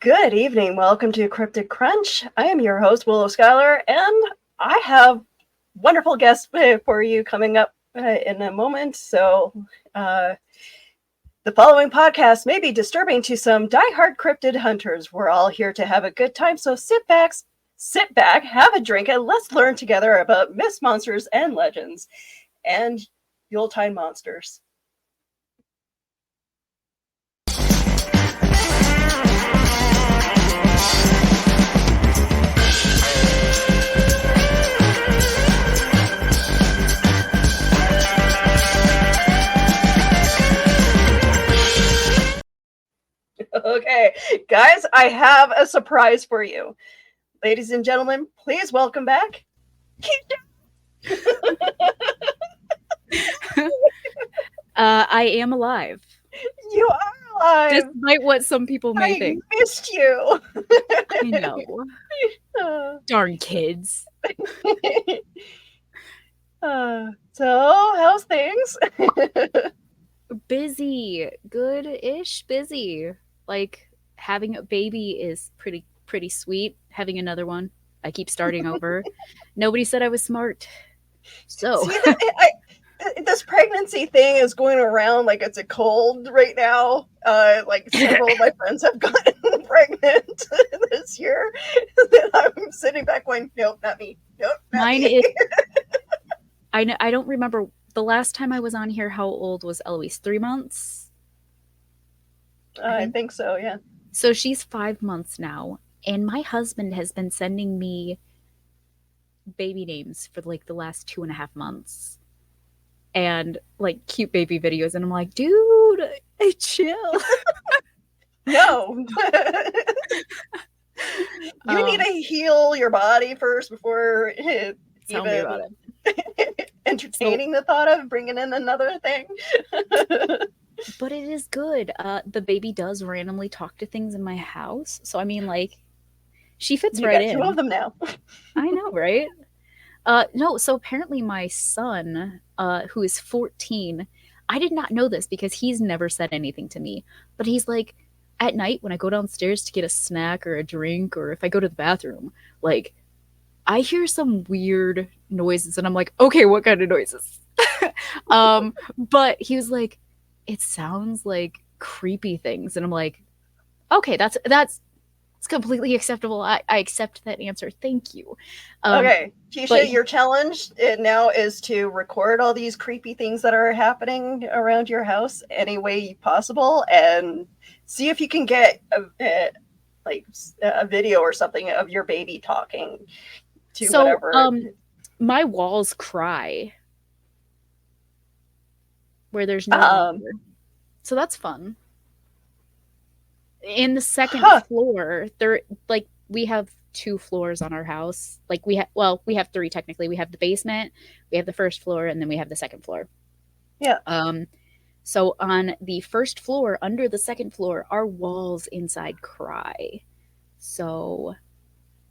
Good evening. Welcome to Cryptic Crunch. I am your host, Willow Schuyler, and I have wonderful guests for you coming up in a moment. So, the following podcast may be disturbing to some diehard cryptid hunters. We're all here to have a good time, so sit back, have a drink, and let's learn together about myths, monsters, and legends, and Yuletide monsters. Okay, guys, I have a surprise for you. Ladies and gentlemen, please welcome back I am alive. You are alive! Despite what some people may think. I missed you! I know. Darn kids. So, how's things? Busy. Good-ish busy. Like, having a baby is pretty sweet. Having another one. I keep starting over. Nobody said I was smart. So. See, this pregnancy thing is going around like it's a cold right now. Like several of my friends have gotten pregnant this year. I'm sitting back going, nope, not me. Nope, not Mine me. is. I don't remember the last time I was on here. How old was Eloise? 3 months? I think so, yeah. So she's 5 months now, and my husband has been sending me baby names for like the last 2.5 months. And like cute baby videos, and I'm like, dude, chill. No. You need to heal your body first before tell me about it. Entertaining the thought of bringing in another thing. But it is good. The baby does randomly talk to things in my house, so I mean, like, she fits right in. You got 2 of them now. I know, right? No, so apparently my son, who is 14, I did not know this because he's never said anything to me, but he's like, at night when I go downstairs to get a snack or a drink, or if I go to the bathroom, like, I hear some weird noises, and I'm like, okay, what kind of noises? But he was like, it sounds like creepy things, and I'm like, okay, that's completely acceptable. I accept that answer. Thank you. Okay, Keisha, your challenge now is to record all these creepy things that are happening around your house any way possible, and see if you can get a video or something of your baby talking to whatever. My walls cry where there's no water. So that's fun. In the second floor, we have 2 floors on our house. Like we have 3 technically. We have the basement, we have the first floor, and then we have the second floor. Yeah. So on the first floor, under the second floor, our walls inside cry. So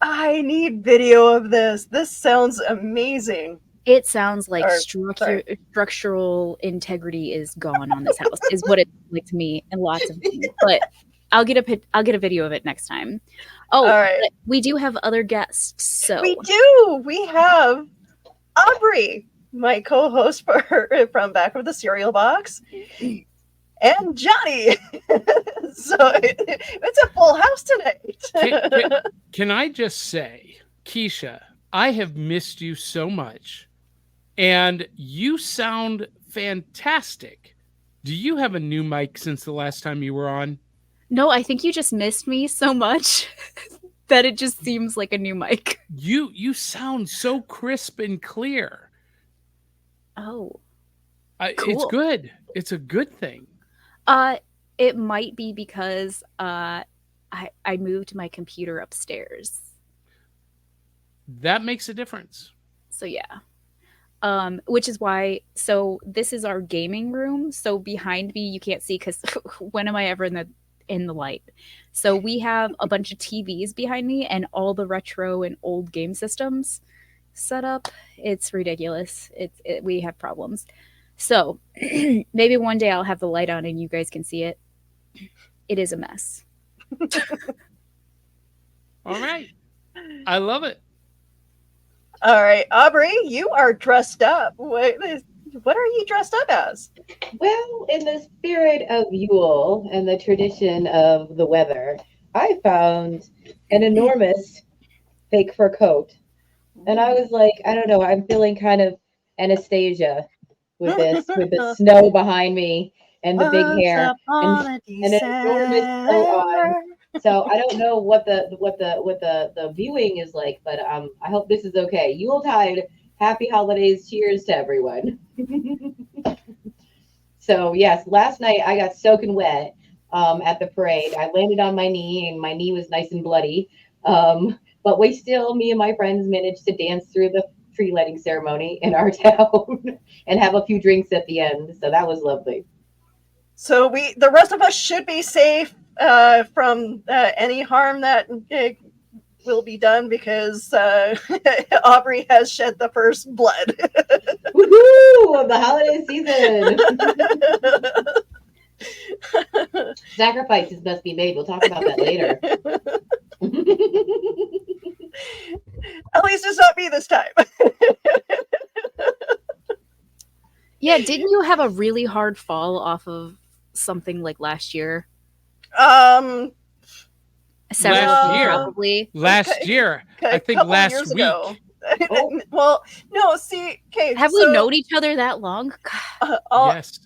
I need video of this. This sounds amazing. It sounds like structural integrity is gone on this house, is what it's like to me, and lots of things. But I'll get a video of it next time. Oh, right. We do have other guests. So we do. We have Aubrey, my co-host from Back of the Cereal Box, and Johnny. So it's a full house tonight. Can I just say, Keisha, I have missed you so much, and you sound fantastic. Do you have a new mic since the last time you were on? No, I think you just missed me so much that it just seems like a new mic. You sound so crisp and clear. Oh. Cool. It's good. It's a good thing. It might be because I moved my computer upstairs. That makes a difference. So yeah. Which is why, so this is our gaming room. So behind me, you can't see because when am I ever in the light? So we have a bunch of TVs behind me and all the retro and old game systems set up. It's ridiculous. We have problems. So maybe one day I'll have the light on and you guys can see it. It is a mess. All right. I love it. All right, Aubrey, you are dressed up. What are you dressed up as? Well, in the spirit of Yule and the tradition of the weather, I found an enormous fake fur coat. And I was like, I don't know, I'm feeling kind of Anastasia with this, with the snow behind me and the big Once hair and upon a an enormous coat on. December. So I don't know what the viewing is like, but I hope this is okay. Yuletide, happy holidays, cheers to everyone. So yes, last night I got soaking wet at the parade. I landed on my knee, and my knee was nice and bloody. But me and my friends, managed to dance through the tree lighting ceremony in our town and have a few drinks at the end. So that was lovely. So the rest of us, should be safe from any harm that will be done because Aubrey has shed the first blood. Woohoo! Of the holiday season. Sacrifices must be made. We'll talk about that later. At least it's not me this time. Yeah, didn't you have a really hard fall off of something like last year? Several Last year. probably. Last year. I think couple last years week. ago. Well, no, see, okay. Have we known each other that long? Yes.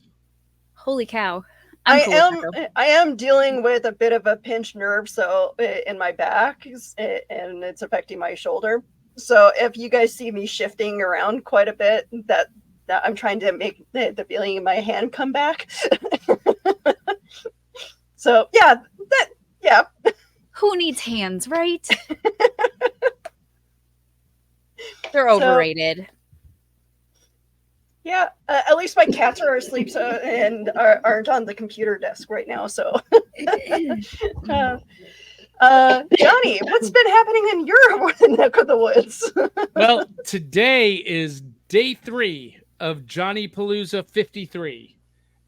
Holy cow. I'm cool with that, I am dealing with a bit of a pinched nerve in my back, and it's affecting my shoulder. So if you guys see me shifting around quite a bit, that I'm trying to make the feeling in my hand come back. So yeah. Who needs hands, right? They're overrated. Yeah, at least my cats are asleep and aren't on the computer desk right now. So, Johnny, what's been happening in your neck of the woods? Well, today is day 3 of Johnny Palooza 53.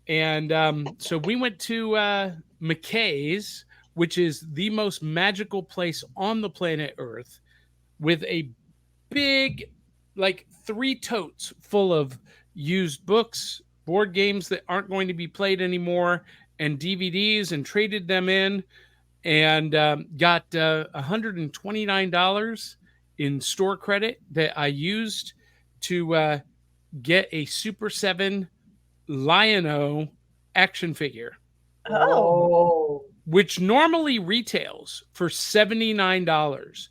And so we went to McKay's, which is the most magical place on the planet Earth, with a big, like 3 totes full of used books, board games that aren't going to be played anymore, and DVDs, and traded them in, and got $129 in store credit that I used to get a Super 7 Lion-O action figure. Oh. Which normally retails for $79.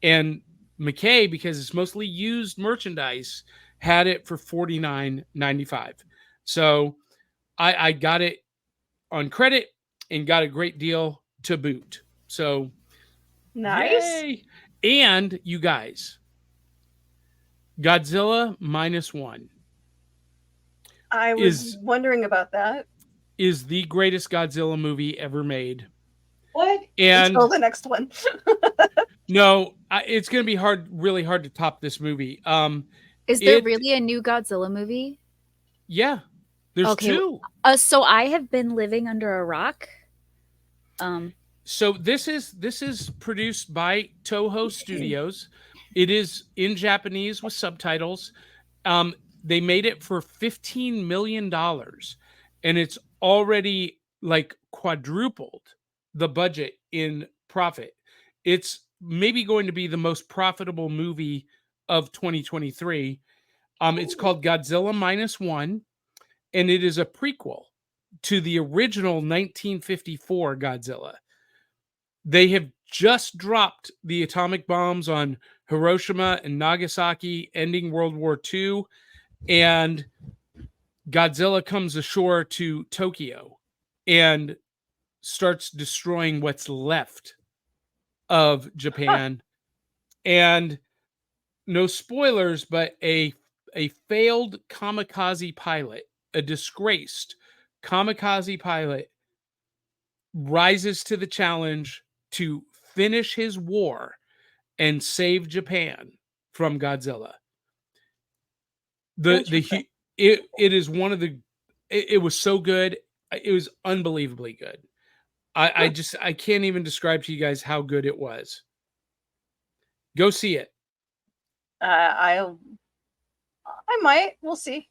And McKay, because it's mostly used merchandise, had it for $49.95. So I got it on credit and got a great deal to boot. So nice. Yay. And you guys, Godzilla -1. I was wondering about that. Is the greatest Godzilla movie ever made. What? And until the next one. No, it's going to be really hard to top this movie. Is there really a new Godzilla movie? Yeah, there's 2. So I have been living under a rock. So this is produced by Toho Studios. It is in Japanese with subtitles. They made it for $15 million, and it's already like quadrupled the budget in profit. It's maybe going to be the most profitable movie of 2023. It's called Godzilla -1, and it is a prequel to the original 1954 Godzilla. They have just dropped the atomic bombs on Hiroshima and Nagasaki, ending World War II, and Godzilla comes ashore to Tokyo and starts destroying what's left of Japan. And no spoilers, but a failed kamikaze pilot, a disgraced kamikaze pilot, rises to the challenge to finish his war and save Japan from Godzilla. It is one of the. It was so good. It was unbelievably good. I can't even describe to you guys how good it was. Go see it. I might. We'll see.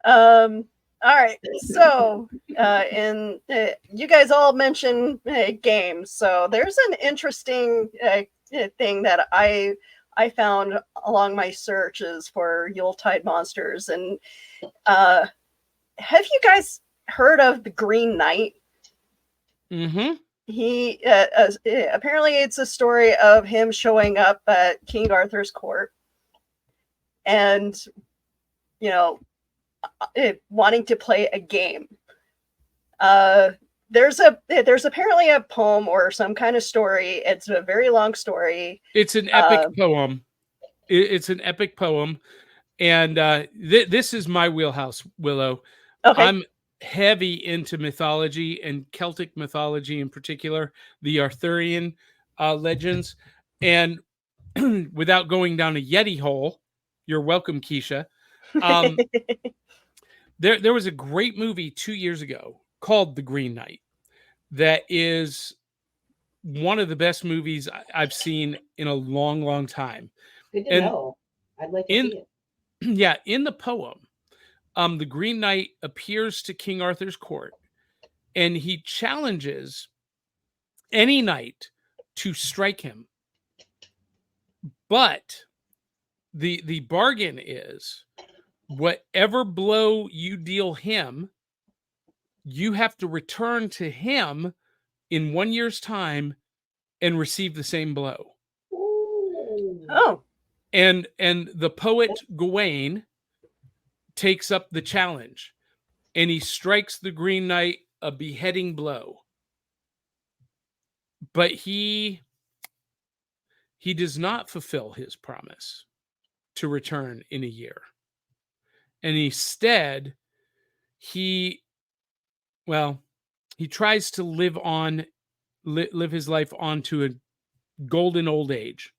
All right. So, you guys all mentioned games. So there's an interesting thing that I found along my searches for Yuletide monsters. And have you guys heard of the Green Knight? Mm-hmm. He apparently it's a story of him showing up at King Arthur's court, and you know, wanting to play a game. There's apparently a poem or some kind of story. It's a very long story. It's an epic poem. It's an epic poem, and this is my wheelhouse, Willow. Okay. I'm heavy into mythology and Celtic mythology in particular, the Arthurian legends. And without going down a Yeti hole, you're welcome, Keisha. There was a great movie 2 years ago called The Green Knight that is one of the best movies I've seen in a long, long time. Good to know. I'd like to see it. Yeah, in the poem, the Green Knight appears to King Arthur's court, and he challenges any knight to strike him. But the bargain is, whatever blow you deal him, you have to return to him in 1 year's time and receive the same blow. Ooh. Oh. And the poet Gawain takes up the challenge, and he strikes the Green Knight a beheading blow. But he does not fulfill his promise to return in a year. And instead, he tries to live his life on to a golden old age.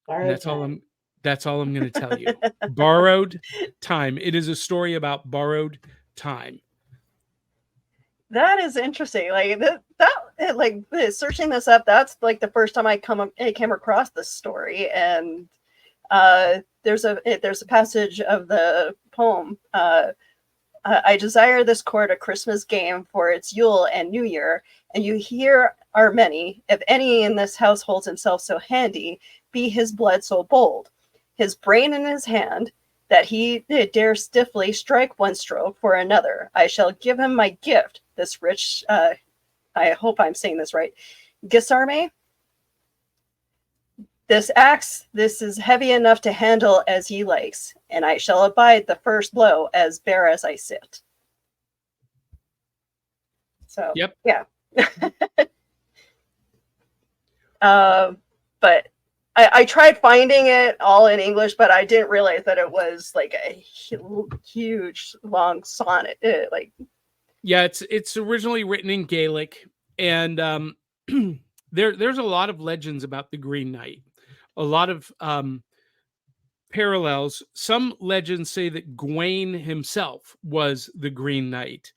And that's all I'm going to tell you. Borrowed time. It is a story about borrowed time. That is interesting. Like searching this up, that's like the first time I came across this story. And there's a passage of the poem. I desire this court a Christmas game for its Yule and New Year, and you here are many. If any in this house holds himself so handy, be his blood so bold, his brain in his hand, that he dare stiffly strike one stroke for another. I shall give him my gift, this rich, I hope I'm saying this right, Gisarme. This axe, this is heavy enough to handle as he likes, and I shall abide the first blow as bare as I sit. So, yep. Yeah. But I tried finding it all in English, but I didn't realize that it was like a huge, long sonnet. Yeah, it's originally written in Gaelic, and there's a lot of legends about the Green Knight. A lot of parallels. Some legends say that Gawain himself was the Green Knight.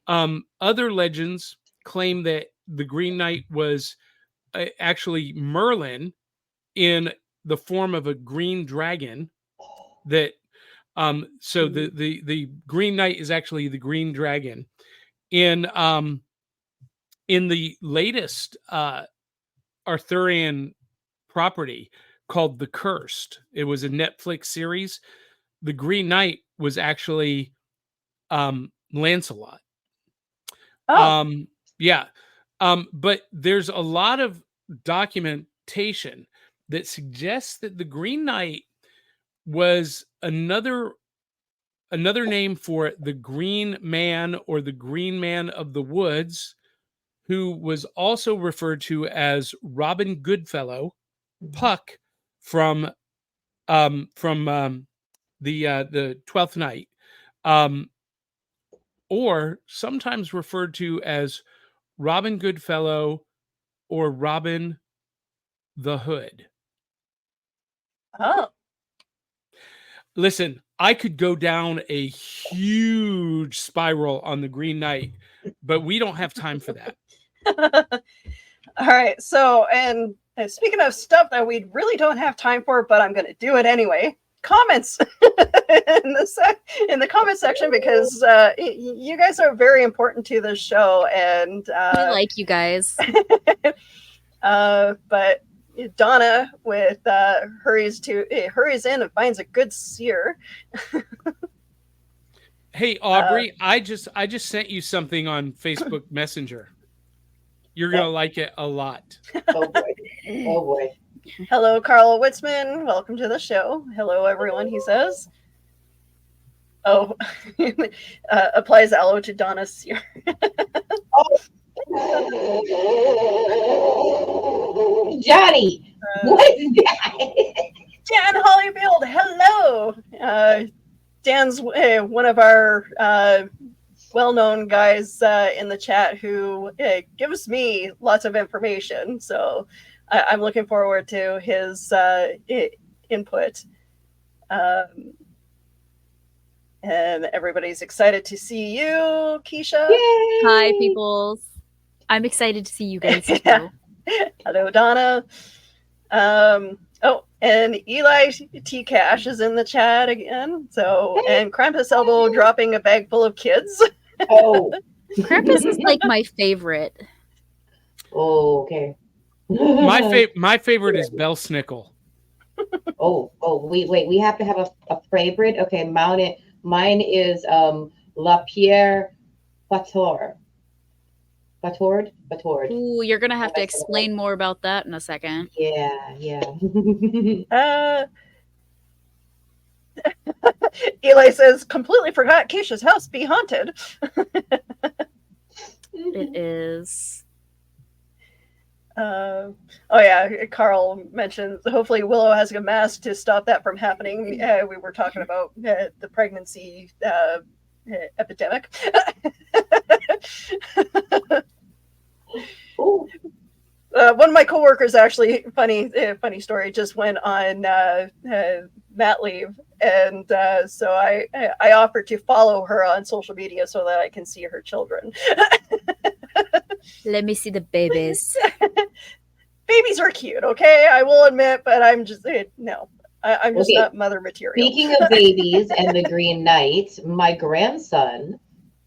Other legends claim that the Green Knight was actually Merlin in the form of a green dragon. That so the Green Knight is actually the green dragon. In the latest Arthurian property called The Cursed, it was a Netflix series. The Green Knight was actually Lancelot. But there's a lot of documentation that suggests that the Green Knight was another name for the Green Man, or the Green Man of the Woods, who was also referred to as Robin Goodfellow, Puck from the 12th Night, or sometimes referred to as Robin Goodfellow or Robin the Hood. Oh. Listen, I could go down a huge spiral on the Green Knight, but we don't have time for that. All right. So, and speaking of stuff that we really don't have time for, but I'm going to do it anyway. Comments in the comment section, because you guys are very important to the show, and We like you guys. but Donna with hurries in and finds a good seer. Hey Aubrey, I just sent you something on Facebook Messenger. You're gonna like it a lot. Oh boy. Oh boy. Hello, Carl Witzman. Welcome to the show. Hello, everyone, he says. Oh, applies aloe to Donna's seer. Johnny, what is that? Dan Hollyfield, hello. Dan's one of our well-known guys in the chat who gives me lots of information. So I'm looking forward to his input. And everybody's excited to see you, Keisha. Yay! Hi, peoples. I'm excited to see you guys too. Hello, Donna. Oh, and Eli T. Cash is in the chat again. So, and Krampus Elbow dropping a bag full of kids. Oh. Krampus is like my favorite. Oh, okay. My favorite is Bell Snickle. Oh, wait. We have to have a favorite. Okay, mine is La Pierre Batord. Batord. Ooh, you're gonna have to explain more about that in a second. Yeah. Eli says, completely forgot Keisha's house be haunted. It is. Oh yeah, Carl mentions hopefully Willow has a mask to stop that from happening. We were talking about the pregnancy epidemic. One of my coworkers, actually, funny story, just went on mat leave, and so I offered to follow her on social media so that I can see her children. Let me see the babies. Babies are cute, okay? I will admit, but I'm just no. I'm just Okay. not mother material. Speaking of babies and the Green Knight, my grandson,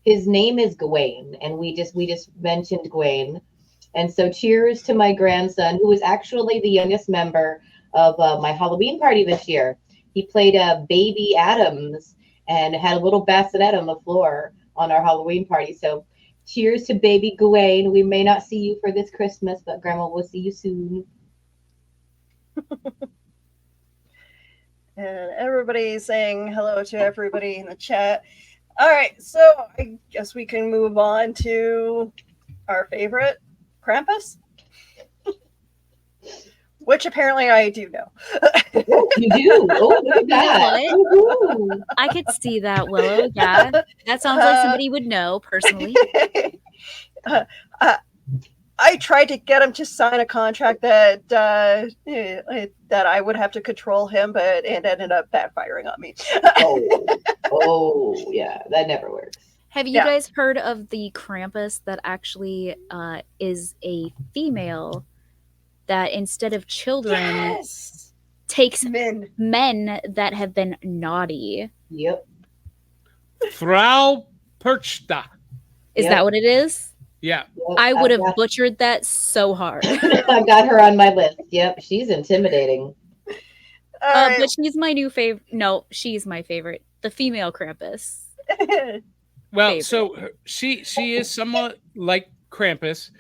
his name is Gawain, and we just mentioned Gawain, and so cheers to my grandson, who was actually the youngest member of my Halloween party this year. He played Baby Adams and had a little bassinet on the floor on our Halloween party. So cheers to baby Gawain. We may not see you for this Christmas, but Grandma will see you soon. And everybody's saying hello to everybody in the chat. All right, so I guess we can move on to our favorite, Krampus, which apparently I do know. You do? Oh, look at that. What? I could see that, Willow. Yeah, that sounds like somebody would know personally. I tried to get him to sign a contract that I would have to control him, but it ended up backfiring on me. Oh, yeah, that never works. Have you guys heard of the Krampus that actually is a female that instead of children takes men that have been naughty? Yep. Frau Perchta. Is that what it is? Yeah. Yep, I would have butchered that so hard. I've got her on my list. Yep, she's intimidating. But she's my new favorite. No, she's my favorite. The female Krampus. Well, favorite. so she is somewhat like Krampus.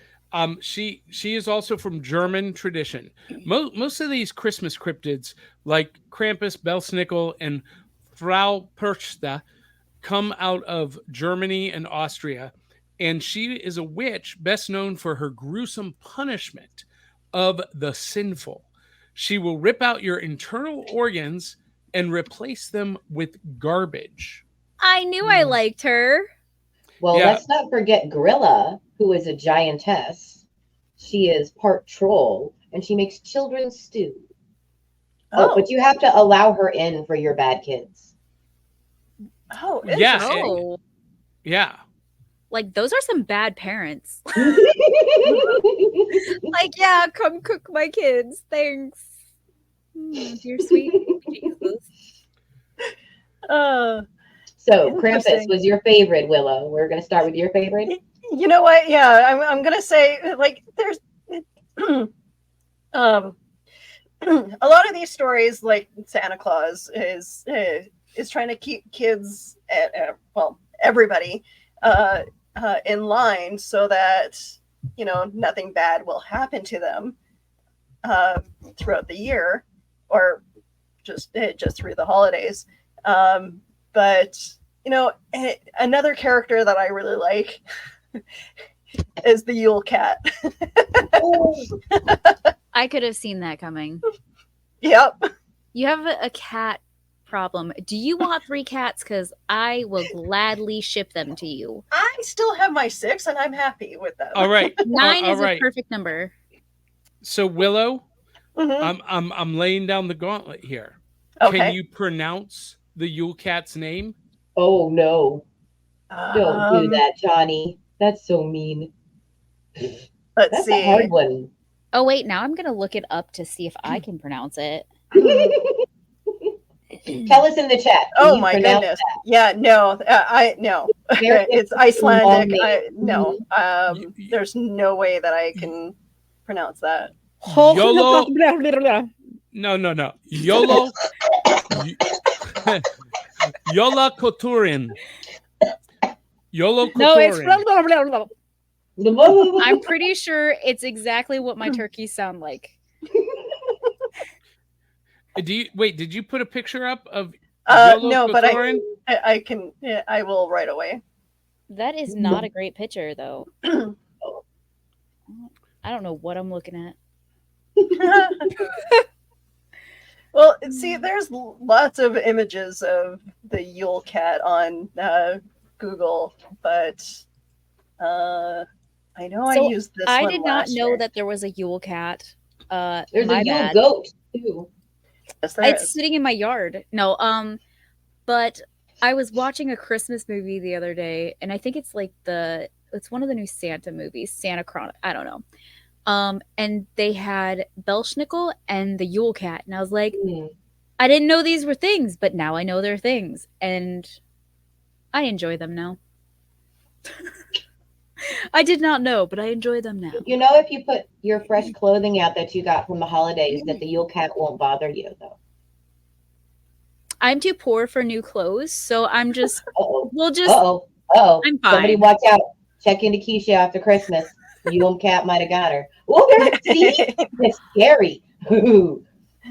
She is also from German tradition. Most of these Christmas cryptids, like Krampus, Belsnickel, and Frau Perchta, come out of Germany and Austria. And she is a witch best known for her gruesome punishment of the sinful. She will rip out your internal organs and replace them with garbage. I knew I liked her. Well, let's not forget Grilla, who is a giantess. She is part troll, and she makes children's stew. Oh, but you have to allow her in for your bad kids. Oh, yeah. Yeah. Like, those are some bad parents. Like, yeah, come cook my kids. Thanks. You're sweet. Jesus. Uh, So Krampus Interesting. was your favorite, Willow. We're gonna start with your favorite. you know what? Yeah, I'm gonna say like there's a lot of these stories, like Santa Claus is trying to keep kids well, everybody in line so that nothing bad will happen to them throughout the year or just through the holidays. But another character that I really like is the Yule Cat. I could have seen that coming. Yep. You have a cat problem. Do you want 3 cats? Because I will gladly ship them to you. I still have my 6 and I'm happy with them. All right. 9 all is right. a perfect number. So Willow, Mhm. I'm laying down the gauntlet here. Okay. Can you pronounce the Yule Cat's name? Oh no! Don't do that, Johnny. That's so mean. Let's That's see. a hard one. Oh, wait. Now I'm going to look it up to see if I can pronounce it. Tell us in the chat. Oh my goodness! Yeah, no, no. It's Icelandic. No, there's no way that I can pronounce that. YOLO. No. YOLO. Yola Koturin. YOLO Koturin. No, it's I'm pretty sure it's exactly what my turkeys sound like. Did you put a picture up of no, Koturin? but I can. Yeah, I will right away. That is not a great picture, though. I don't know what I'm looking at. Well, see, there's lots of images of the Yule Cat on Google, but I know I used this I one did not last know year. that there was a Yule Cat. There's my a Yule bad. goat too. Yes, there It's is. sitting in my yard. No, but I was watching a Christmas movie the other day, and I think it's like it's one of the new Santa movies, Santa Chron. I don't know. And they had Belschnickel and the Yule Cat, and I was like, I didn't know these were things, but now I know they're things, and I enjoy them now. I did not know, but I enjoy them now. You know, if you put your fresh clothing out that you got from the holidays, that the Yule Cat won't bother you, though. I'm too poor for new clothes, so I'm just. Uh-oh. We'll just. Uh-oh. I'm fine. Somebody watch out. Check into Keisha after Christmas. Yule Cat might have got her. Oh, see? It's scary.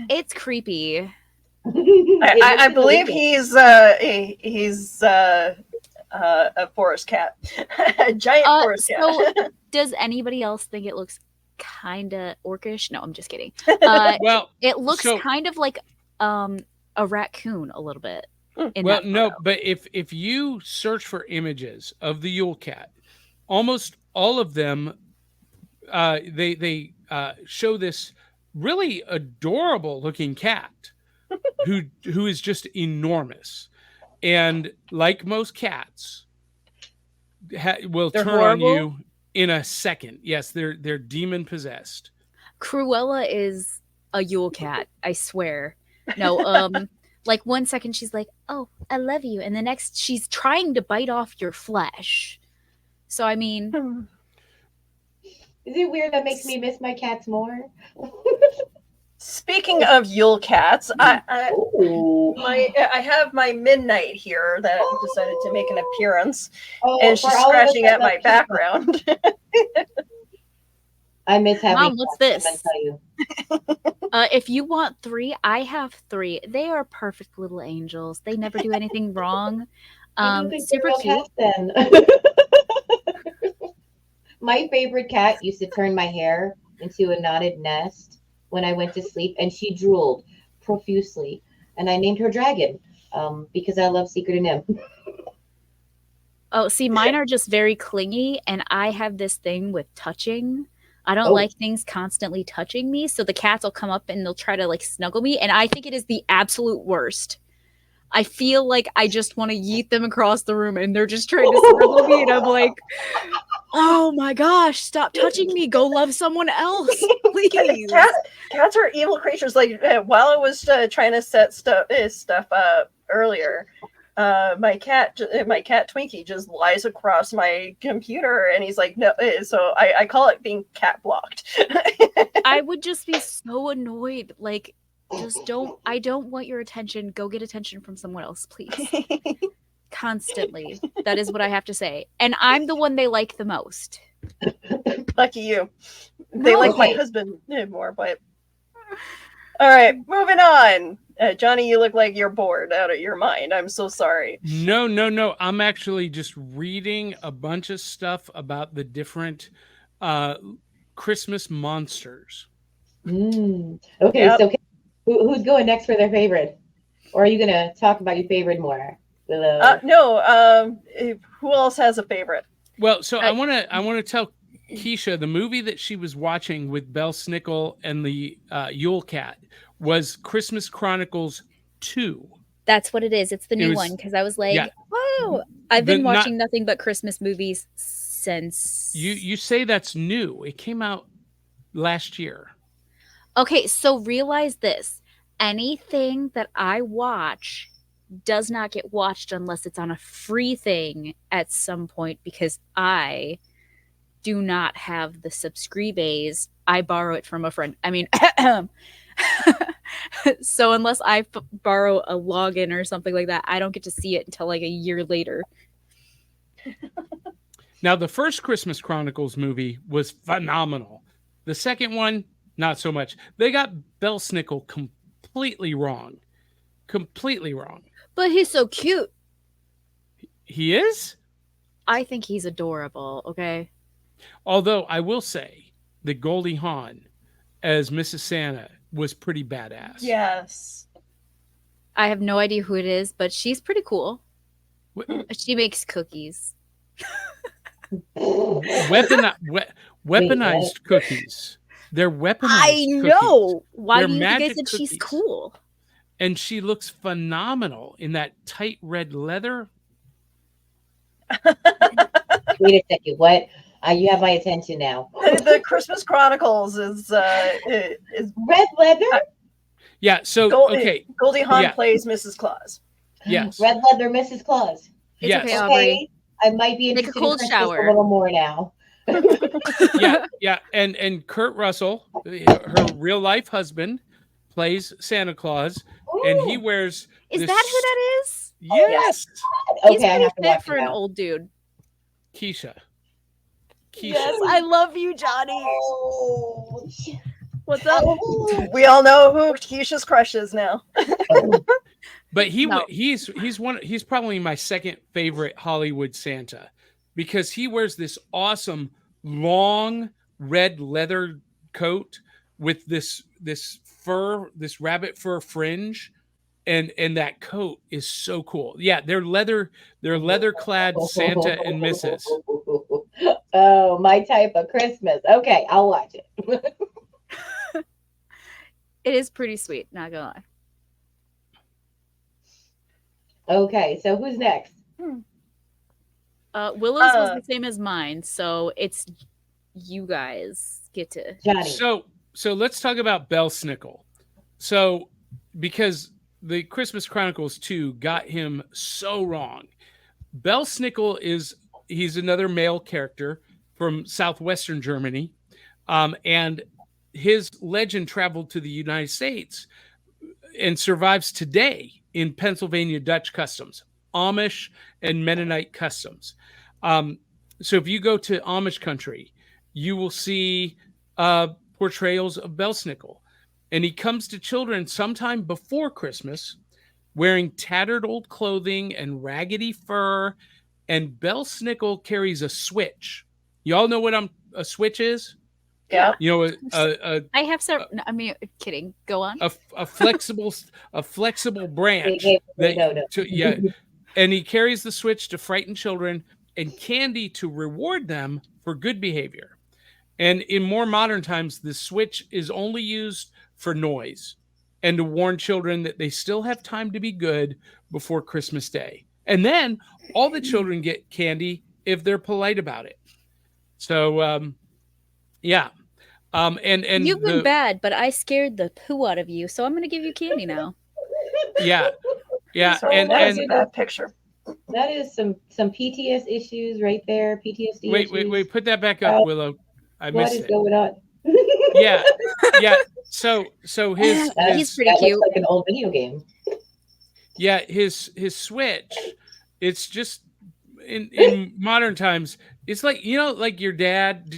It's creepy. I believe he's a forest cat, a giant forest cat. So, does anybody else think it looks kind of orcish? No, I'm just kidding. Well, it looks kind of like a raccoon a little bit. Well, no, but if you search for images of the Yule Cat, almost all of them, they show this really adorable looking cat who is just enormous, and like most cats, will They're turn horrible? on you in a second. Yes, they're demon possessed. Cruella is a Yule Cat, I swear. No, like 1 second she's like, "Oh, I love you," and the next she's trying to bite off your flesh. So I mean, Is it weird that makes me miss my cats more? Speaking of Yule Cats, I I have my Midnight here that decided to make an appearance, Oh, and she's for all of us scratching that at my love background. I miss having Mom, what's cats, this? I'm gonna tell you. if you want 3, I have 3. They are perfect little angels. They never do anything wrong. I don't think they're Super real cute. cats then. My favorite cat used to turn my hair into a knotted nest when I went to sleep, and she drooled profusely. And I named her Dragon because I love Secret of Nim. Oh, see, mine are just very clingy, and I have this thing with touching. I don't Oh. like things constantly touching me, so the cats will come up and they'll try to like snuggle me, and I think it is the absolute worst. I feel like I just want to yeet them across the room, and they're just trying to snuggle me, and I'm like, oh my gosh, stop touching me. Go love someone else, please. Cats are evil creatures. Like while I was trying to set stuff up earlier, my cat Twinkie just lies across my computer, and he's like, no. So I call it being cat blocked. I would just be so annoyed. Like, just don't. I don't want your attention. Go get attention from someone else, please. Constantly. That is what I have to say. And I'm the one they like the most. Lucky you. They like my husband more, but all right, moving on. Johnny, you look like you're bored out of your mind. I'm so sorry. No. I'm actually just reading a bunch of stuff about the different Christmas monsters. Okay, Yep. so who's going next for their favorite? Or are you going to talk about your favorite more? Willow? No. Who else has a favorite? Well, so I want to tell Keisha the movie that she was watching with Belle Snickle and the Yule Cat was Christmas Chronicles 2. That's what it is. It's the new one, because I was like, whoa. I've been watching nothing but Christmas movies since... You say that's new. It came out last year. Okay, so realize this. Anything that I watch does not get watched unless it's on a free thing at some point, because I do not have the subscribes. I borrow it from a friend. I mean, so unless I borrow a login or something like that, I don't get to see it until like a year later. Now, the first Christmas Chronicles movie was phenomenal. The second one, not so much. They got Belle Snickle completely wrong. Completely wrong. But he's so cute. He is? I think he's adorable, okay? Although I will say that Goldie Hawn as Mrs. Santa was pretty badass. Yes. I have no idea who it is, but she's pretty cool. What? She makes cookies. Weaponized cookies. They're weaponized I know. cookies. Why They're do you think I magic said she's cookies. cool? And she looks phenomenal in that tight red leather. Wait a second. What? You have my attention now. The Christmas Chronicles is Red leather? Yeah, so, okay. Goldie Hawn plays Mrs. Claus. Yes. Red leather Mrs. Claus. It's Yes. okay, Aubrey. I might be Take a interested cold in Christmas shower. a little more now. Yeah. And Kurt Russell, her real life husband, plays Santa Claus, and he wears. Is this... that who that is? Yes. He's Okay, I pretty have to fit watch for it an now. old dude. Keisha. Yes, I love you, Johnny. Oh. What's up? We all know who Keisha's crush is now. But No. he's probably my second favorite Hollywood Santa, because he wears this awesome long red leather coat with this rabbit fur fringe, and that coat is so cool. Yeah, they're leather clad Santa and Mrs. Oh, my type of Christmas. Okay, I'll watch it. It is pretty sweet, not gonna lie. Okay, so who's next? Willow's was the same as mine, so it's you guys get to. Johnny. So let's talk about Belle Snickle. So because the Christmas Chronicles 2 got him so wrong. Belle Snickle he's another male character from southwestern Germany, and his legend traveled to the United States and survives today in Pennsylvania Dutch customs, Amish and Mennonite customs. So if you go to Amish country, you will see portrayals of Belle Snickle. And he comes to children sometime before Christmas wearing tattered old clothing and raggedy fur. And Belle Snickle carries a switch. You all know what a switch is? Yeah. You know, I have some. I mean, kidding. Go on. a flexible branch. No. And he carries the switch to frighten children and candy to reward them for good behavior. And in more modern times, the switch is only used for noise. and to warn children that they still have time to be good before Christmas Day. And then all the children get candy if they're polite about it. So, yeah. And You've been bad, but I scared the poo out of you, so I'm going to give you candy now. Yeah. Yeah. Sorry, and that was and a bad picture. That is some PTS issues right there. PTSD wait, issues. put that back up, Willow. I What missed is it. going on? Yeah. So his He's pretty that cute. looks like an old video game. yeah, his Switch, it's just in modern times, it's like, like your dad.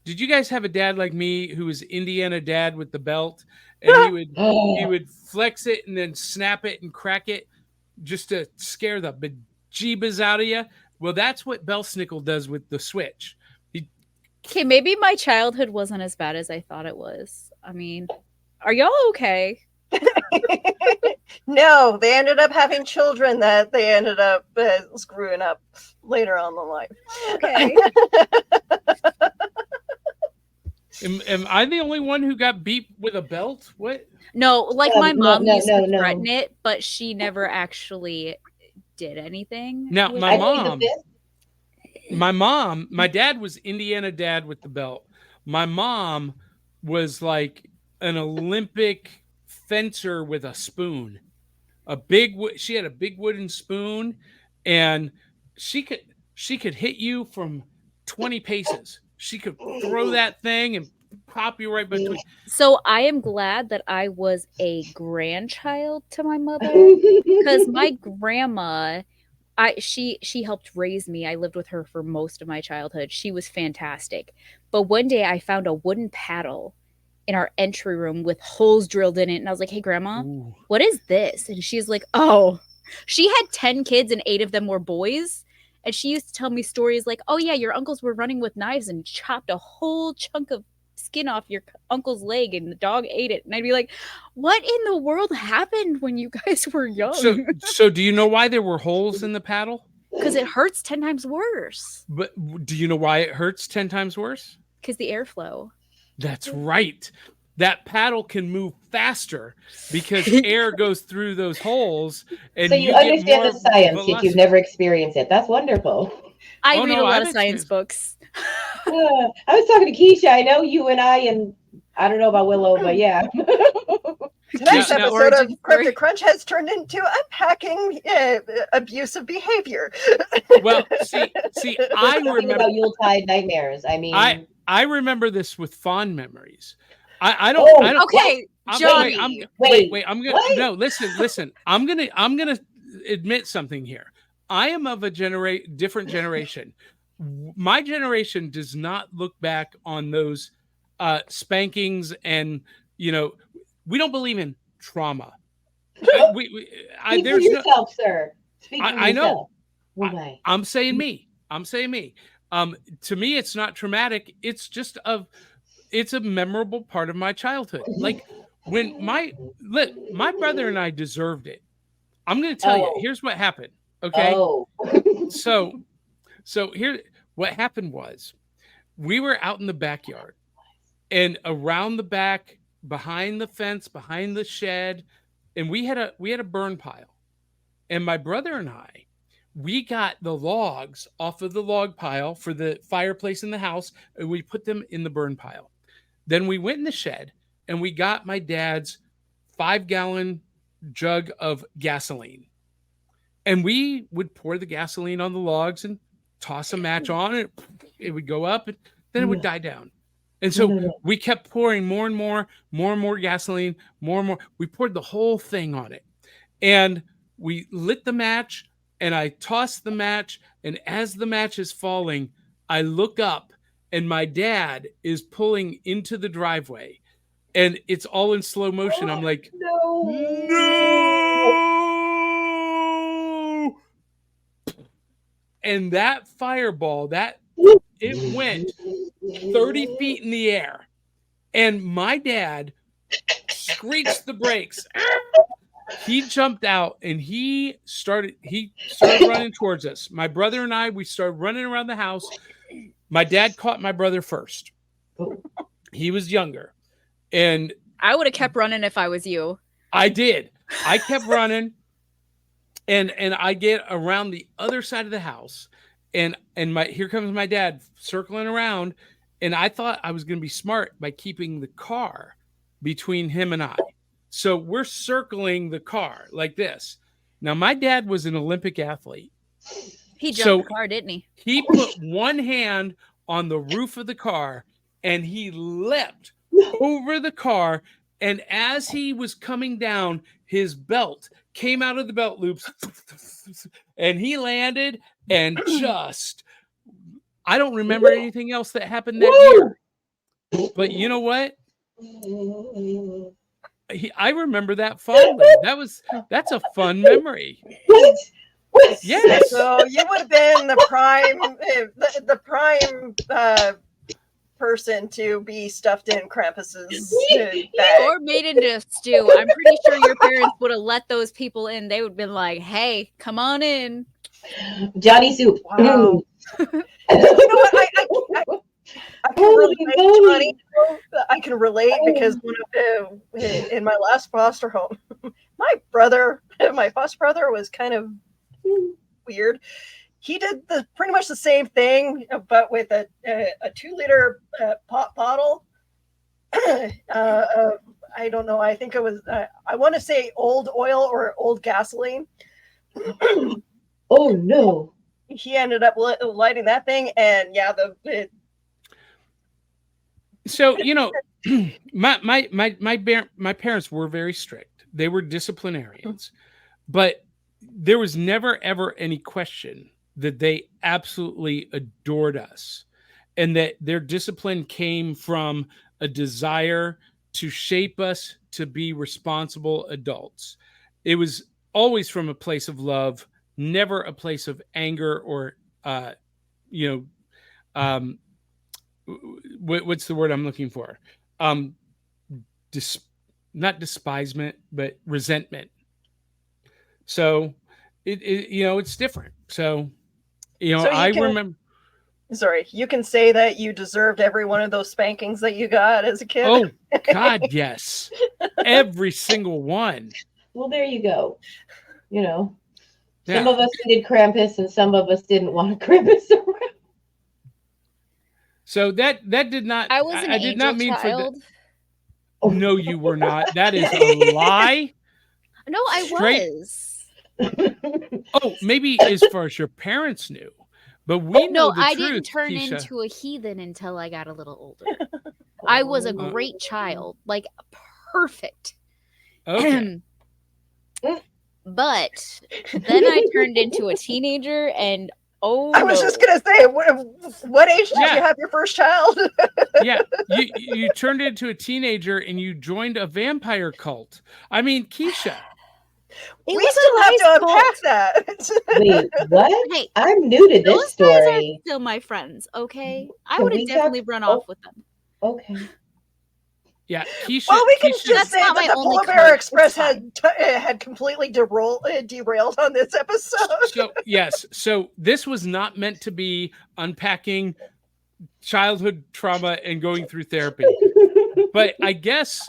Did you guys have a dad like me who was Indiana dad with the belt, and he would flex it and then snap it and crack it just to scare the bejeebas out of you? Well, that's what Belsnickel does with the Switch. Okay, maybe my childhood wasn't as bad as I thought it was. I mean, are y'all okay? No, they ended up having children that they ended up screwing up later on in life. Okay. Am I the only one who got beat with a belt? What? No, like my mom no, used to no. threaten it, but she never actually did anything. Now, with my it. mom, my dad was Indiana dad with the belt. My mom was like an Olympic fencer with a spoon. She had a big wooden spoon, and she could hit you from 20 paces. She could throw that thing and pop you right between. So I am glad that I was a grandchild to my mother, because my grandma, she helped raise me. I lived with her for most of my childhood. She was fantastic. But one day I found a wooden paddle in our entry room with holes drilled in it, and I was like, "Hey, Grandma, Ooh. what is this?" And she's like, "Oh, she had 10 kids and 8 of them were boys." And she used to tell me stories like, "Oh yeah, your uncles were running with knives and chopped a whole chunk of skin off your uncle's leg and the dog ate it." And I'd be like, "What in the world happened when you guys were young?" So do you know why there were holes in the paddle? Because it hurts 10 times worse. But do you know why it hurts 10 times worse? Because the airflow. That's right. That paddle can move faster because air goes through those holes. And So you get understand more the science, yet velocity. you've never experienced it. That's wonderful. I Oh, read no, a lot I've of science experienced- books. I was talking to Keisha. I know you and I don't know about Willow, but yeah. Tonight's Now- episode origin of story. Cryptic Crunch has turned into unpacking abusive behavior. Well, see, I Something remember about Yuletide nightmares. I mean, I remember this with fond memories. I don't. Oh, I don't. Okay, I'm- Johnny. Wait, I'm gonna what? no. Listen. I'm gonna admit something here. I am of a different generation. My generation does not look back on those spankings, and we don't believe in trauma. Speak for yourself, sir. Speak for I know. yourself. Why? I'm saying me. To me, it's not traumatic. It's just it's a memorable part of my childhood. Like when my brother and I deserved it. I'm going to tell you, here's what happened. Okay. Oh. So here, what happened was we were out in the backyard, and around the back, behind the fence, behind the shed, and we had a burn pile. And my brother and I, we got the logs off of the log pile for the fireplace in the house, and we put them in the burn pile. Then we went in the shed, and we got my dad's 5-gallon jug of gasoline. And we would pour the gasoline on the logs and toss a match on it. It would go up, and then it would die down. And so we kept pouring more and more gasoline, more and more. We poured the whole thing on it. And we lit the match, and I tossed the match. And as the match is falling, I look up, and my dad is pulling into the driveway. And it's all in slow motion. I'm like, no! And that fireball, it went 30 feet in the air. And my dad screeched the brakes. He jumped out, and he started running towards us. My brother and I, we started running around the house. My dad caught my brother first. He was younger. And I would have kept running if I was you. I did. I kept running, and I get around the other side of the house, and here comes my dad circling around, and I thought I was going to be smart by keeping the car between him and I. So we're circling the car like this. Now my dad was an Olympic athlete. He jumped the car, didn't he? He put one hand on the roof of the car and he leapt over the car. And as he was coming down, his belt came out of the belt loops and he landed and I don't remember anything else that happened that year. But you know what? I remember that fondly. That's a fun memory. What? Yes. So you would have been the prime person to be stuffed in Krampus's bag. Or made into a stew. I'm pretty sure your parents would have let those people in. They would have been like, "Hey, come on in." Johnny Soup. Wow. You know what? I can relate, Johnny. I can relate because in my last foster home, my foster brother was kind of weird. He did pretty much the same thing, but with a 2-liter pop bottle. I don't know. I think it was. I want to say old oil or old gasoline. Oh no! He ended up lighting that thing, and yeah, So my parents were very strict. They were disciplinarians, but there was never ever any question that they absolutely adored us, and that their discipline came from a desire to shape us to be responsible adults. It was always from a place of love, never a place of anger or what's the word I'm looking for? Not despisement, but resentment. So it's different. So I remember. Sorry, you can say that you deserved every one of those spankings that you got as a kid. Oh God, yes, every single one. Well, there you go. Some of us needed Krampus, and some of us didn't want Krampus around. So that did not. I was an I did angel not mean child. for that. No, you were not. That is a lie. No, I was. Oh, maybe as far as your parents knew, but we know the I truth. didn't turn Keisha. into a heathen until I got a little older. I was a great child, like perfect. Okay. But then I turned into a teenager, and I was just gonna say, what age did you have your first child? Yeah, you turned into a teenager and you joined a vampire cult. I mean, Keisha. We still have to unpack that. Wait, what? Hey, I'm new to this those story. guys are still my friends, okay? I would have definitely run off with them. Okay. Yeah, Keisha. Well, we can Keisha, just say that the Polar Bear Express had completely derailed on this episode. So this was not meant to be unpacking childhood trauma and going through therapy, but I guess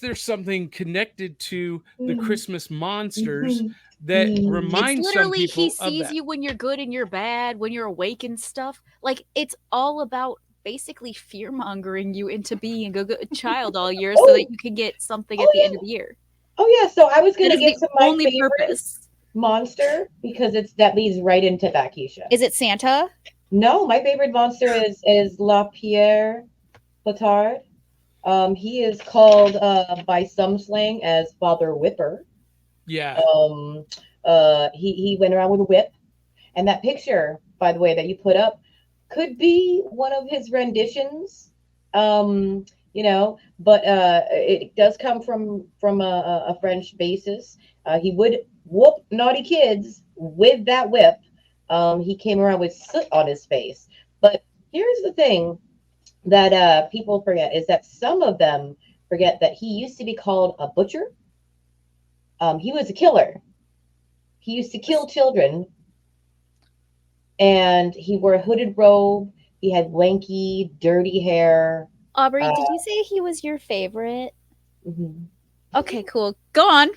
there's something connected to the Christmas monsters that reminds some people he of sees that. you when you're good and you're bad, when you're awake and stuff. Like, it's all about basically fear-mongering you into being a good child all year so that you can get something at the end of the year. Oh yeah, so I was going to get to my only favorite purpose monster because that leads right into that, Keisha. Is it Santa? No, my favorite monster is La Pierre Petard. He is called by some slang as Father Whipper. Yeah. He went around with a whip, and that picture, by the way, that you put up could be one of his renditions. But it does come from a French basis. He would whoop naughty kids with that whip. He came around with soot on his face. But here's the thing that people forget is that some of them forget that he used to be called a butcher. He was a killer. He used to kill children. And he wore a hooded robe. He had lanky, dirty hair. Aubrey, did you say he was your favorite? Mm-hmm. Okay, cool. Go on.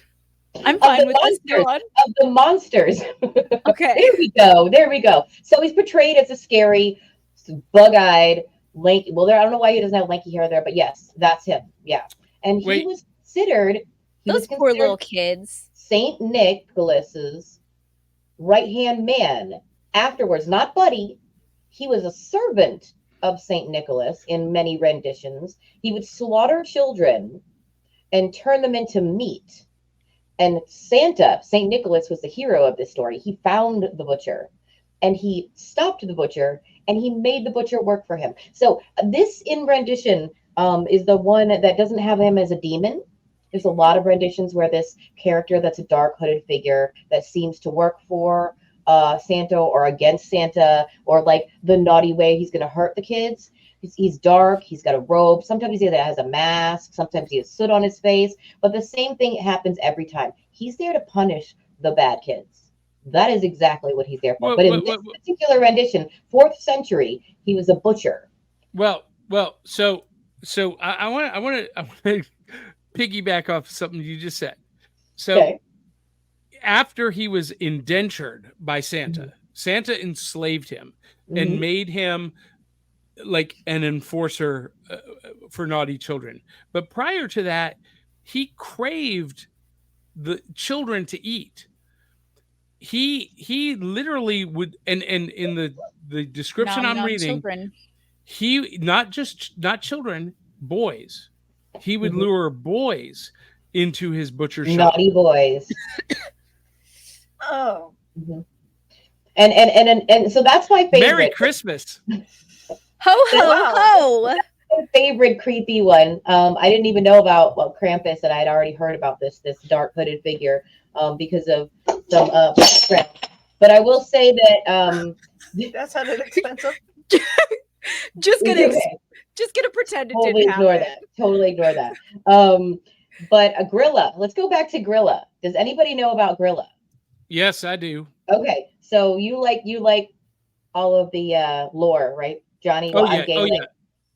I'm Of fine the with this. Go on. Of the monsters. Okay. There we go. There we go. So he's portrayed as a scary, bug-eyed, lanky. Well, I don't know why he doesn't have lanky hair there, but yes, that's him. Yeah, and he Wait. was considered. He Those was poor considered little kids. Saint Nicholas's right-hand man. Afterwards, not buddy. He was a servant of Saint Nicholas in many renditions. He would slaughter children and turn them into meat. And Santa, Saint Nicholas, was the hero of this story. He found the butcher and he stopped the butcher and he made the butcher work for him. So this in rendition is the one that doesn't have him as a demon. There's a lot of renditions where this character that's a dark hooded figure that seems to work for Santa or against Santa, or like the naughty way he's going to hurt the kids. He's dark. He's got a robe. Sometimes he has a mask. Sometimes he has soot on his face. But the same thing happens every time. He's there to punish the bad kids. That is exactly what he's there for. But in this particular rendition, 4th century, he was a butcher. Well. So I want to piggyback off something you just said. So Okay. After he was indentured by Santa, Santa enslaved him and made him like an enforcer for naughty children. But prior to that, he craved the children to eat. He literally would, and in the description I'm reading, children. he not children, boys. He would lure boys into his butcher shop. Naughty boys. Oh. And so that's my favorite. Merry Christmas. Ho ho ho! My favorite creepy one. I didn't even know about Krampus, and I had already heard about this dark hooded figure because of some background. But I will say that That sounded expensive. Just gonna okay. just gonna pretend it Totally didn't ignore happen. that. Totally ignore that. But a Grilla. Let's go back to Grilla. Does anybody know about Grilla? Yes, I do. Okay, so you like all of the lore, right, Johnny? Oh, Well, yeah. I'm Gaelic.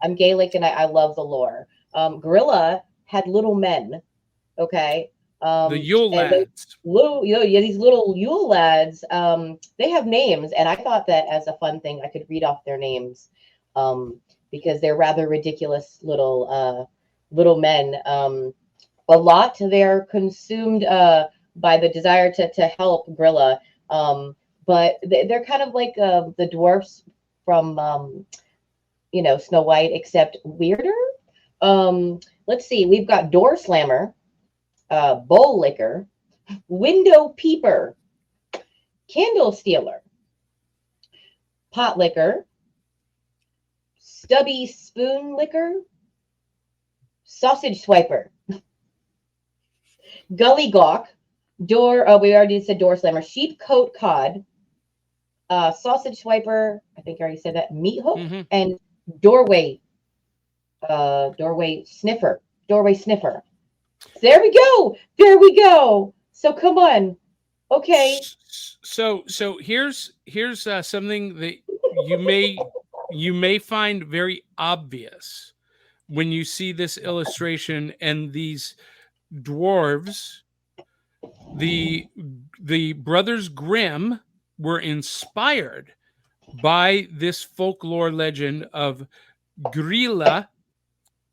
I'm Gaelic, and I love the lore. Grilla had little men. Okay. The Yule lads. These little Yule lads. They have names, and I thought that as a fun thing, I could read off their names, because they're rather ridiculous little men. A lot they're consumed by the desire to help Grilla, but they're kind of like the dwarfs from Snow White, except weirder. Let's see, we've got door slammer, bowl licker, window peeper, candle stealer, pot licker, stubby spoon licker, sausage swiper, gully gawk, door. Oh, we already said door slammer, sheep coat cod, sausage swiper. I think I already said that. Meat hook and doorway sniffer. There we go. So come on. Okay. So here's something that you may find very obvious when you see this illustration and these dwarves. The Brothers Grimm were inspired by this folklore legend of Grilla,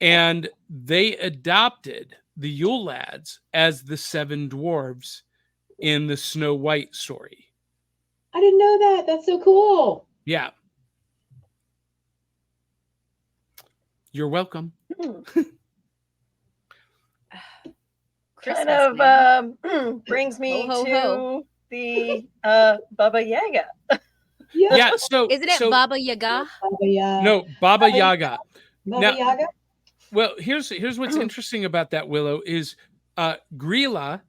and they adopted the Yule lads as the 7 dwarves in the Snow White story. I didn't know that. That's so cool. Yeah. You're welcome. Kind of brings me Ho, ho, to ho. the Baba Yaga. Yeah. So Isn't it Baba Yaga? No, Baba Yaga. Baba Now- Yaga? Well, here's what's interesting about that, Willow, is Grilla.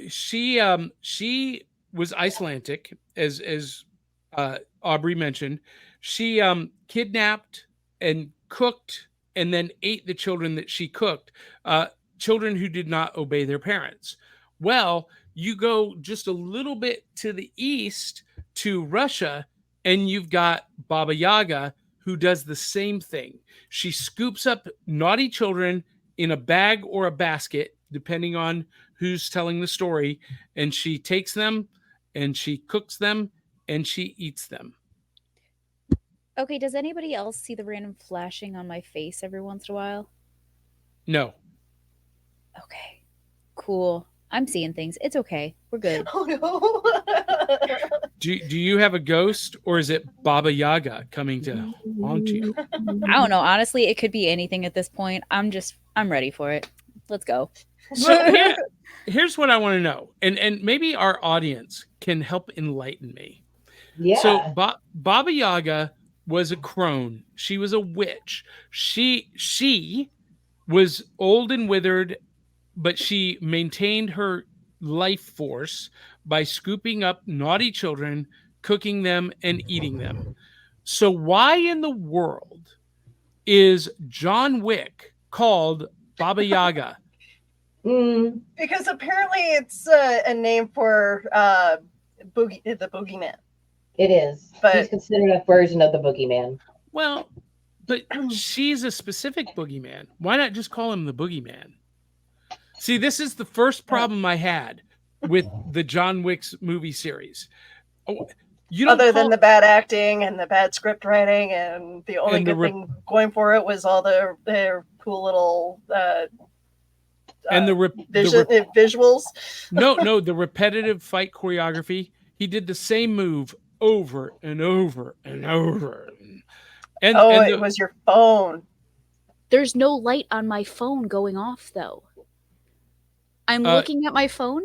She was Icelandic, as Aubrey mentioned. She kidnapped and cooked and then ate the children that she cooked, children who did not obey their parents. Well, you go just a little bit to the east to Russia, and you've got Baba Yaga, who does the same thing. She scoops up naughty children in a bag or a basket, depending on who's telling the story, and she takes them and she cooks them and she eats them. Okay, does anybody else see the random flashing on my face every once in a while? No. Okay, cool. I'm seeing things. It's okay. We're good. Oh no. Do you have a ghost, or is it Baba Yaga coming to haunt you? I don't know. Honestly, it could be anything at this point. I'm ready for it. Let's go. So here's what I want to know, and maybe our audience can help enlighten me. Yeah. So Baba Yaga was a crone. She was a witch. She was old and withered, but she maintained her life force by scooping up naughty children, cooking them, and eating them. So why in the world is John Wick called Baba Yaga? Because apparently it's a name for the boogeyman. It is. But- He's considered a version of the boogeyman. Well, but she's a specific boogeyman. Why not just call him the boogeyman? See, this is the first problem I had with the John Wick's movie series. You don't Other call- than the bad acting and the bad script writing, and the only And the good thing going for it was all their cool little and visuals. no, the repetitive fight choreography. He did the same move over and over and over. And it was your phone. There's no light on my phone going off, though. I'm looking at my phone,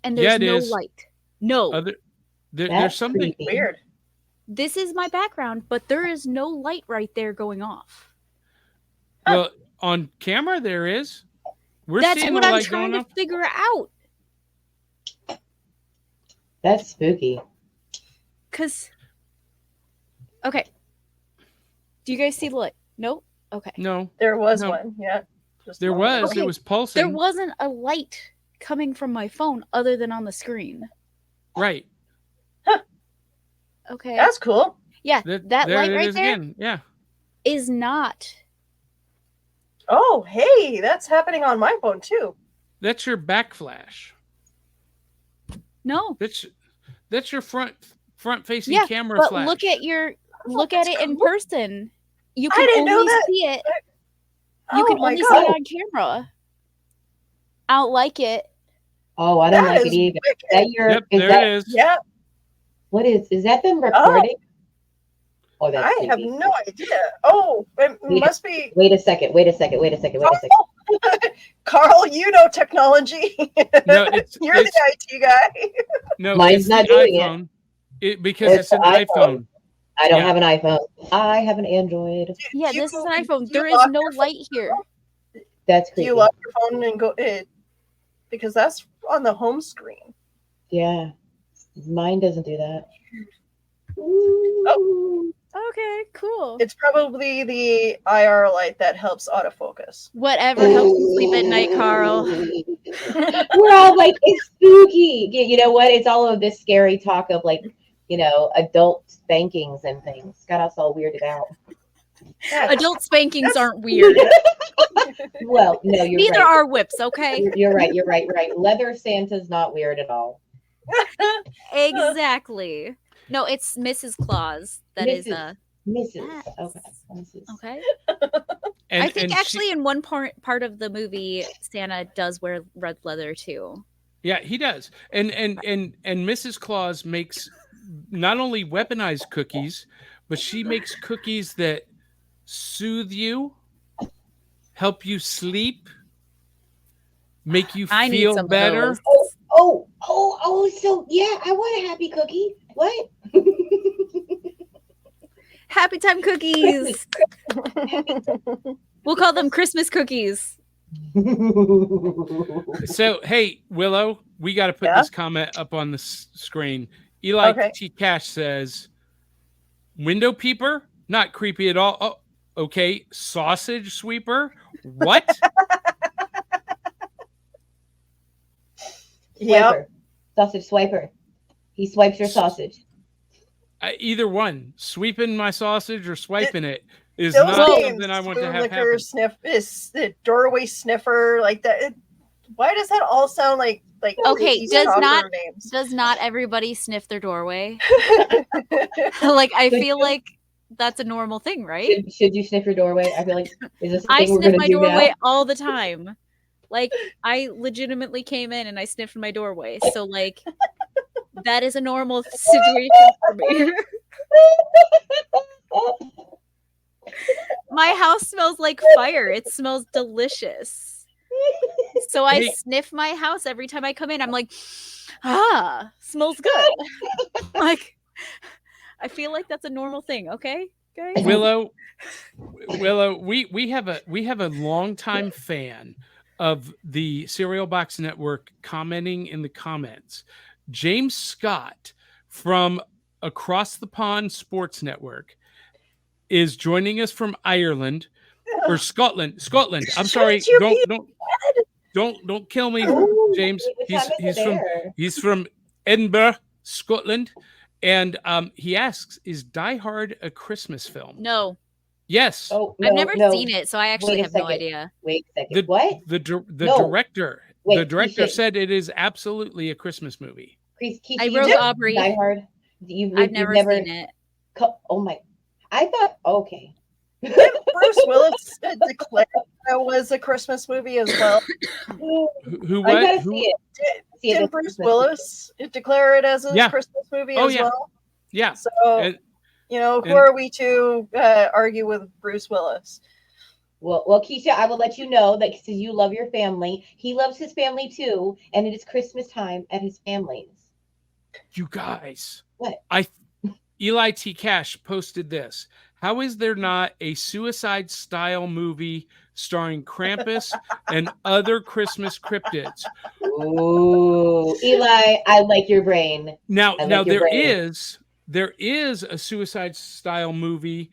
and there's no light. No. There's something creepy. Weird. This is my background, but there is no light right there going off. Well, on camera there is. We're That's seeing what the I'm light trying going to off. figure out. That's spooky. Okay. Do you guys see the light? Nope. Okay. No, There was No. one. Yeah. Just there one. was. Okay, It was pulsing. There wasn't a light coming from my phone other than on the screen. Right. Okay. That's cool. Yeah, There that light it right is there again. Yeah. is not. Oh, hey, that's happening on my phone too. That's your backflash. No. That's your front facing Yeah, camera but flash. look at that's it in cool. person. You I can didn't know only that. see it. You Oh can my only God. see it on camera. I don't like it. Oh, I don't That like is it either. wicked. Is that your? Yep, is there that it is. Yeah, what is that? Them recording? Oh, that's I have creepy. no idea. Oh, it Wait. must be. Wait a second. Carl, you know technology. No, You're the IT guy. no, Mine's it's not the doing it. iPhone. Because It's it's an the iPhone. iPhone. I don't Yeah. have an iPhone. I have an Android. Yeah, Do you this is go- an iPhone. do you There is lock no your light here. That's Do creepy. you lock your phone and go it? Because that's on the home screen. Yeah. Mine doesn't do that. Okay, cool. It's probably the IR light that helps autofocus. Whatever helps you sleep at night, Carl. We're all like, it's spooky. You know what? It's all of this scary talk of like, adult spankings and things. Got us all weirded out. Adult spankings aren't weird. Well, no, you're Neither right. are whips, okay? You're right. Leather Santa's not weird at all. Exactly. No, it's Mrs. Claus. That is Mrs. Yes. Okay. Mrs. okay. And, I think and actually in one part of the movie, Santa does wear red leather too. yeah, he does. And Mrs. Claus makes not only weaponized cookies, but she makes cookies that soothe you, help you sleep, make you I need feel some of better. those. So yeah, I want a happy cookie. What? Happy time cookies. We'll call them Christmas cookies. So, hey, Willow, we got to put Yeah? this comment up on the screen. Eli Okay. T. Cash says, window peeper, not creepy at all. Oh, okay. Sausage sweeper. What? Yep. Swiper. Sausage swiper. He swipes your sausage. Either one. Sweeping my sausage or swiping it. is Those not names, something I want to spoon have licker, happen. sniff, is the doorway sniffer, like that. Why does that all sound like Okay, easy does stalker names? Does not everybody sniff their doorway? Like, I feel like that's a normal thing, right? Should you sniff your doorway? I feel like, is this a I thing we're sniff gonna my do doorway now? all the time. Like, I legitimately came in and I sniffed my doorway. So, like, that is a normal situation for me. My house smells like fire. It smells delicious. So I Hey. sniff my house every time I come in. I'm like, smells good. Like, I feel like that's a normal thing, okay, guys? Willow, we have a longtime fan of the Cereal Box Network commenting in the comments. James Scott from Across the Pond Sports Network is joining us from Ireland or Scotland. I'm sorry. Shouldn't you be Don't kill me, Ooh, James. what time is it He's from Edinburgh, Scotland, and he asks, "Is Die Hard a Christmas film?" No, Yes. Oh, I've no, never no. seen it, so I actually Wait a have no second. idea. Wait a second. The What? No. director Wait, the director Keisha. said it is absolutely a Christmas movie. Keisha, I you wrote know Aubrey. Die Hard. You've I've never seen it. Oh my! I thought okay. Bruce Willis declared that was a Christmas movie as well? Who I what? gotta Who? see it. See it Didn't this Bruce Christmas. Willis declare it as a Yeah. Christmas movie Oh, as yeah. well? Yeah. So, And- who and- are we to argue with Bruce Willis? Well, Keisha, I will let you know that since you love your family, he loves his family too, and it is Christmas time at his family's. You guys. What? Eli T. Cash posted this. How is there not a suicide style movie starring Krampus and other Christmas cryptids? Ooh, Eli, I like your brain. Now I like your there brain. is a suicide style movie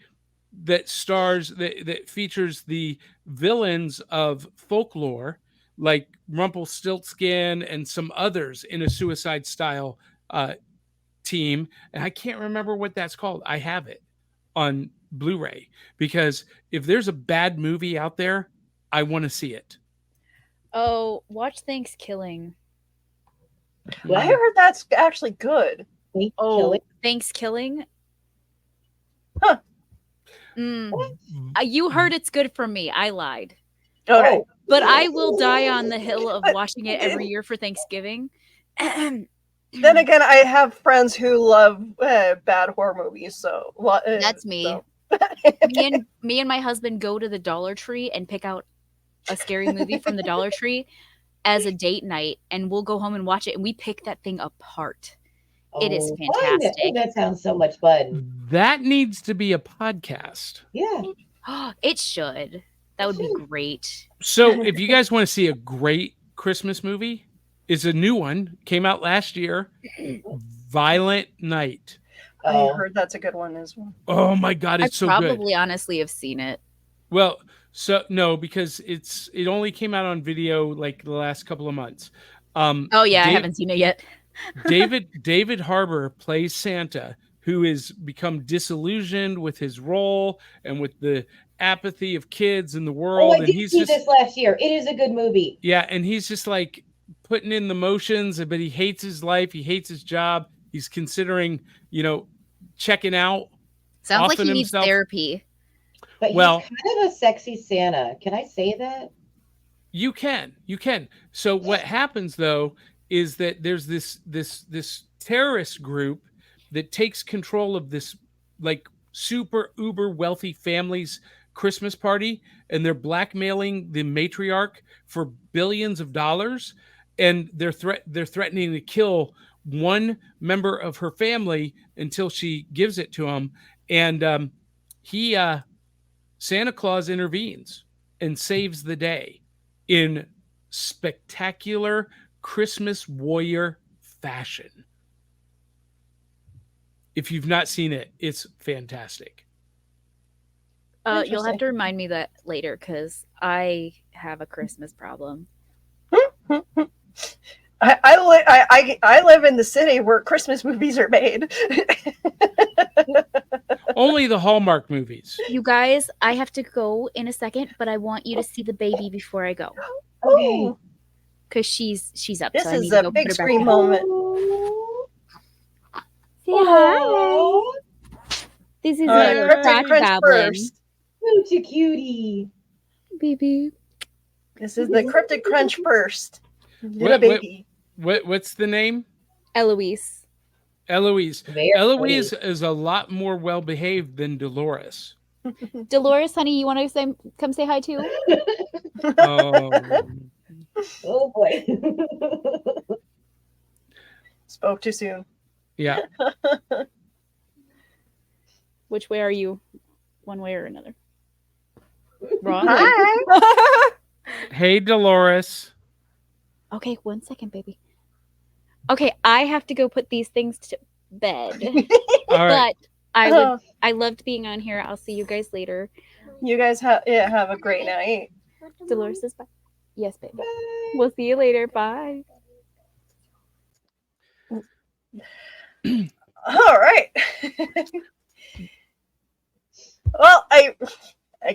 that that features the villains of folklore like Rumpelstiltskin and some others in a suicide style team, and I can't remember what that's called. I have it on Blu-ray because if there's a bad movie out there, I want to see it. Oh, watch Thanksgiving. I heard that's actually good. Thanksgiving? Huh. You heard it's good from me. I lied. Okay. Oh. But I will die on the hill of watching it every year for Thanksgiving. Then again, I have friends who love bad horror movies, so That's me. So. me and my husband go to the Dollar Tree and pick out a scary movie from the Dollar Tree as a date night, and we'll go home and watch it, and we pick that thing apart. It is fantastic. That sounds so much fun. That needs to be a podcast. Yeah. It should. That would be great. So if you guys want to see a great Christmas movie, it's a new one, came out last year, Violent Night. I heard that's a good one as well. Oh my God, it's so good. I probably honestly have seen it. Well, so no, because it only came out on video like the last couple of months. Oh yeah, I haven't seen it yet. David Harbour plays Santa, who has become disillusioned with his role and with the apathy of kids in the world. I did see this last year. It is a good movie. Yeah, and he's just like putting in the motions, but he hates his life. He hates his job. He's considering, checking out. Sounds like he needs therapy. But he's kind of a sexy Santa. Can I say that? You can. So what happens though is that there's this terrorist group that takes control of this like super uber wealthy family's Christmas party, and they're blackmailing the matriarch for billions of dollars, and they're threatening to kill one member of her family until she gives it to him, and Santa Claus intervenes and saves the day in spectacular Christmas warrior fashion. If you've not seen it, it's fantastic. You'll have to remind me that later because I have a Christmas problem. I live in the city where Christmas movies are made. Only the Hallmark movies. You guys, I have to go in a second, but I want you to see the baby before I go. Okay. Oh, Because she's up. this so I is need to a go big put her back screen down. moment. Say hi. This is All right, her Cryptic crack Crunch babbling. first. Such a cutie. Baby. This is the Cryptic Crunch first. Little What- baby. What's the name? Eloise. Eloise. Very Eloise pretty. is a lot more well behaved than Dolores. Dolores, honey, you want to come say hi too? Oh, Oh boy. Spoke too soon. yeah. Which way are you? One way or another? Wrong. Hi. Hey, Dolores. Okay, 1 second, baby. Okay, I have to go put these things to bed. All right. But I loved being on here. I'll see you guys later. You guys have a great night. Dolores is back. Yes, baby. We'll see you later. Bye. All right. Well, I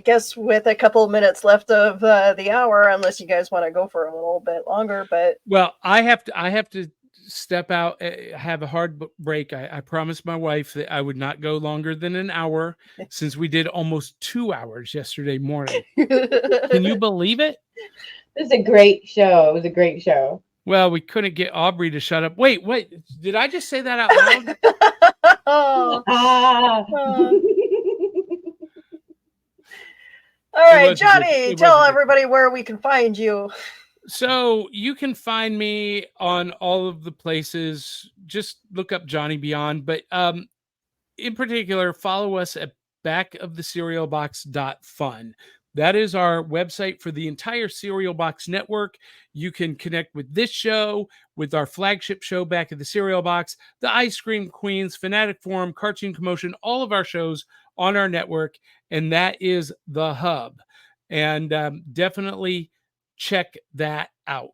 guess with a couple minutes left of the hour, unless you guys want to go for a little bit longer, but Well, I have to step out, have a hard break. I promised my wife that I would not go longer than an hour since we did almost 2 hours yesterday morning. Can you believe it? This is a great show. It was a great show. Well, we couldn't get Aubrey to shut up. Wait, did I just say that out loud? Oh. Ah. All right, wasn't Johnny, good. It tell wasn't good. everybody where we can find you. So you can find me on all of the places. Just look up Johnny Beyond, but in particular, follow us at backofthecerealbox.fun. That is our website for the entire Cereal Box network. You can connect with this show, with our flagship show, Back of the Cereal Box, the Ice Cream Queens, Fanatic Forum, Cartoon Commotion, all of our shows on our network, and that is the hub. And definitely check that out.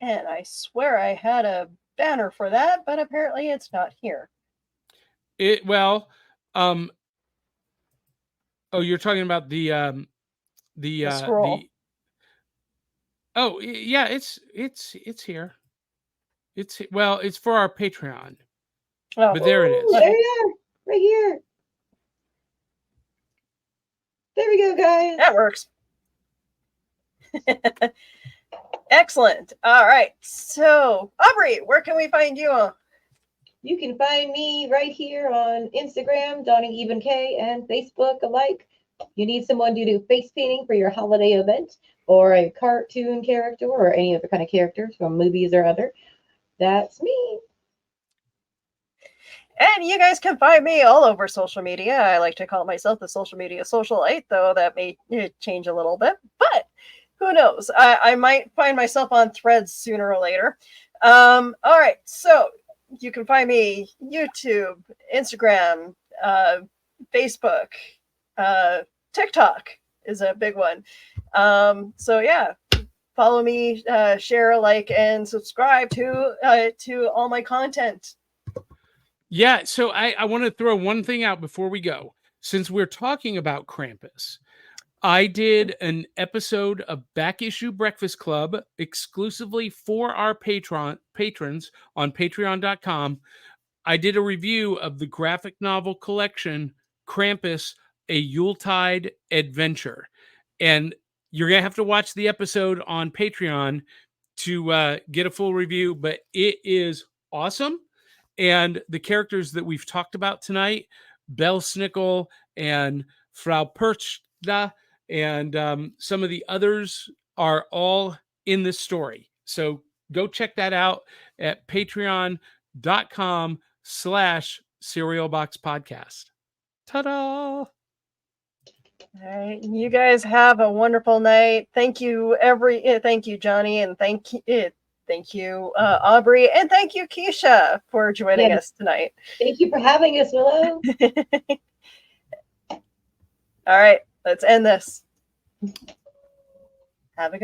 And I swear I had a banner for that, but apparently it's not here. Oh, you're talking about the scroll. Oh yeah, it's here. It's for our Patreon. Oh. But there it is. There we are. Right here. There we go, guys. That works. Excellent. All right. So, Aubrey, where can we find you? You can find me right here on Instagram, Donnie Even K, and Facebook alike. You need someone to do face painting for your holiday event, or a cartoon character, or any other kind of characters from movies or other. That's me. And you guys can find me all over social media. I like to call myself the social media socialite, though that may change a little bit. But who knows? I might find myself on Threads sooner or later. All right. So you can find me YouTube, Instagram, Facebook, TikTok is a big one. So yeah, follow me, share, like, and subscribe to all my content. Yeah, so I want to throw one thing out before we go. Since we're talking about Krampus, I did an episode of Back Issue Breakfast Club exclusively for our patrons on patreon.com. I did a review of the graphic novel collection Krampus, A Yuletide Adventure. And you're going to have to watch the episode on Patreon to get a full review, but it is awesome. And the characters that we've talked about tonight, Bell Snickle and Frau Perchta, and some of the others are all in this story. So go check that out at patreon.com/cerealboxpodcast. Ta-da! All right, you guys have a wonderful night. Thank you, thank you, Johnny, and thank you, Aubrey, and thank you, Keisha, for joining us tonight. Thank you for having us, Willow. All right, let's end this. Have a good night.